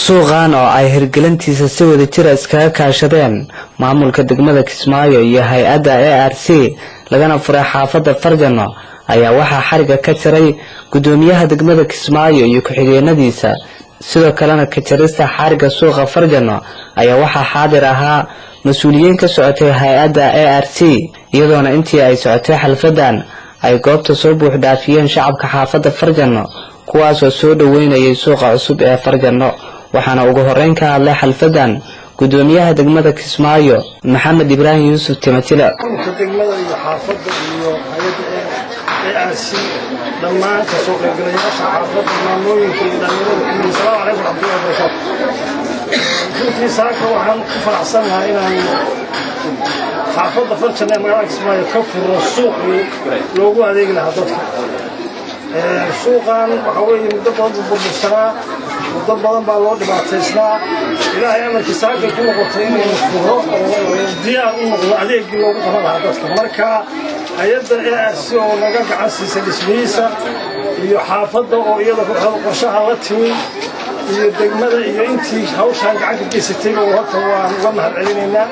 suuqan oo ay hirgelintiisa si wada jir iskaga kaashadeen maamulka degmada Kismaayo iyo hay'adda ARC lagana furay xaafadda Farjano ayaa waxa xariga ka jiray gudoomiyaha degmada Kismaayo iyo ku-xigeenadiisa sidoo kalena ka jarista xariga suuqa Farjano ayaa waxa xaadir ahaa mas'uuliyiin ka socotay hay'adda ARC iyadoona intii ay socotay xalfadan ay goobta soo buux dhaafiyeen shacabka xaafadda Farjano kuwaas oo soo dhaweynayay suuqa cusub ee Farjano waxaana ugu horeyn ka hadlay xalfadan gudoomiyaha degmada Kismaayo Maxamed Ibrahim Yuusuf Timatila degmada iyo xaafadda iyo hay'adda ARC dhammaan ka soo qaybgalayaasha xaafadda maamooyinka iyo dhalinyarada salaamu calaykum warahmatullahi wabarakaatuh runtii saaka waxaan ku faraxsanahay inaan xaafadda Farjano ee magaalada Kismaayo ka furo suuq loogu adeegi lahaa dadka suuqan waxa weeye muddo badan burbursanaa muddo badan baa loo dhibaataysnaa ilaahay amarkiisa halkay ku noqotay inuu furo diyaar u noqdo adeegii loogu qaban lahaa dadka marka hay'adda ARC oo naga gacan siisay dhismihiisa iyo xaafadda oo iyada qorshaha la timi iyo degmada iyo intii hawshaan gacan ka geysatay oo horta waan uga mahadcelinaynaa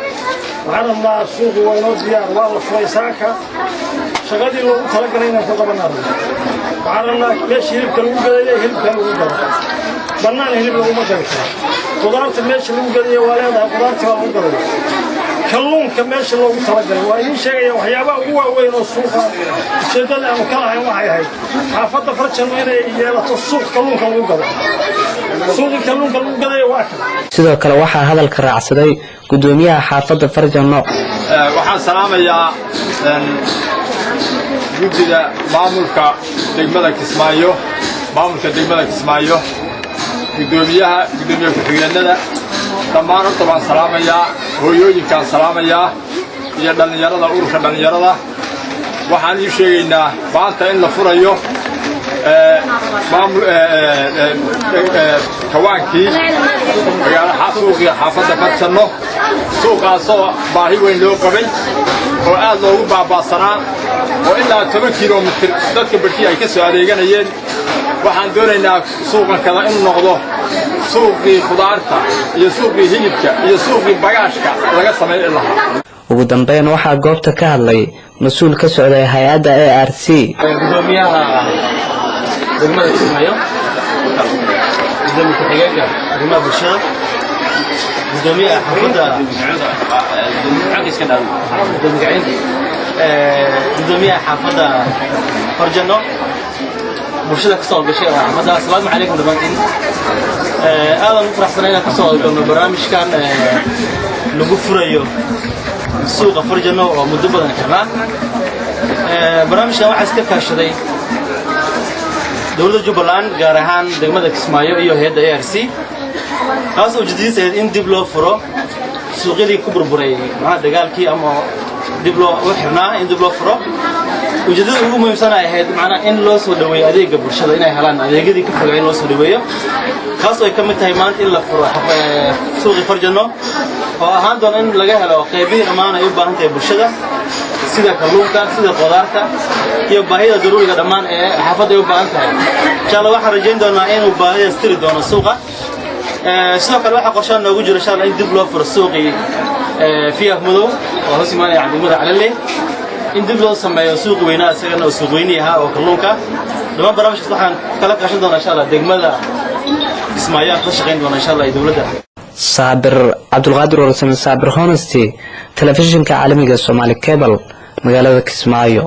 waxaan rabnaa suuqu waa inoo diyaar waa la furay saaka shaqadii loogu talagalay inaan ku qabanaa waxaan rabnaa meesha hilibka lagu gadayo hilibka lagu gado bannaan hilib laguma gadi karo qudaarta meesha lagu gadayo waa leedahay qudaarta waa lagu gadayo kalluunka meesha loogu talagalay waa idiin sheegaya waxyaabaha ugu waaweyn oo suuqa ujeeddada aanu ka lahayn waxay ahayd xaafadda Farjano inay yeelato suuq kalluunka lagu gado suuqii kalluunka lagu gadayo waa kan sidoo kale waxaa hadalka raacsaday gudoomiyaha xaafadda Farjano waxaan salaamayaa guddiga maamulka degmada Kismaayo gudoomiye ku-xigeenada dhammaan horta waan salaamayaa hooyooyinkaan salaamayaa iyo dhallinyarada ururka dhallinyarada waxaan ii sheegaynaa maanta in la furayo kawaankii suuqii xaafadda Farjano suuqaasoo baahi weyn loo qabay oo aad loogu baaba'sanaa oo ilaa 10 kilomitir dadka barkii ay ka soo adeeganayeen waxaan doonaynaa suuqan kale inuu noqdo suuqii khudaarta iyo suuqii hilibka iyo suuqii bagaashka laga sameeyo lahaa ugu dambeyn waxaa goobta ka hadlay mas'uul ka socday hay'adda ARC gudoomiyaha degmada Kismaayo gudoomiyaha ku-xigeenka arrimaha bulshada gudoomiyaha xaafadda gudoomiyaha xaafadda Farjano bulshada kasoo gashay ahmada assalaamu calaykum dhamaantiin aadan faraxsanahay inaan kasoo galno barnaamijkan lagu furayo suuqa Farjano oo muddo badan xirnaa barnaamijkan waxaa iska kaashaday dowladda Jubbaland gaar ahaan degmada Kismaayo iyo hay'adda ARC kaas oo ujeedadiisa in dib loo furo suuqyadii ku burburay dagaalkii ama dib loo xirnaa in dib loo furo ujeedada ugu muhiimsan ay ahayd in loo soo dhaweeyo adeegga bulshada inay helaan adeegyadii ka fogay in loo soo dhaweeyo kaas oo ay ka mid tahay maanta in la furo suuqii Farjano oo ahaan doona in laga helo qaybihii dhammaan ay u baahan tahay bulshada sida kalluunka sida qudaarta iyo baahida daruuriga dhammaan ee xaafadda ay u baahan tahay insha Allah waxaan rajayn doonaa inuu baahida stiri doono suuqa sidoo kale waxaa qorshe noogu jira insha Allah in dib loo furo suuqii fiyaaf madow oo hoos imaanaya degmada Calaley in dib loo sameeyo suuq weynaa isagana oo suuq weyni ah oo kalluunka dhammaan barnaamijkaas waxaan kala kaashan doonaa insha Allah degmada Kismaayo ka shaqeyn doona insha Allah dawladda Sabir Abdulqaadir Warsame Sabir Honesty telefishinka caalamiga Somali Cable magaalada Kismaayo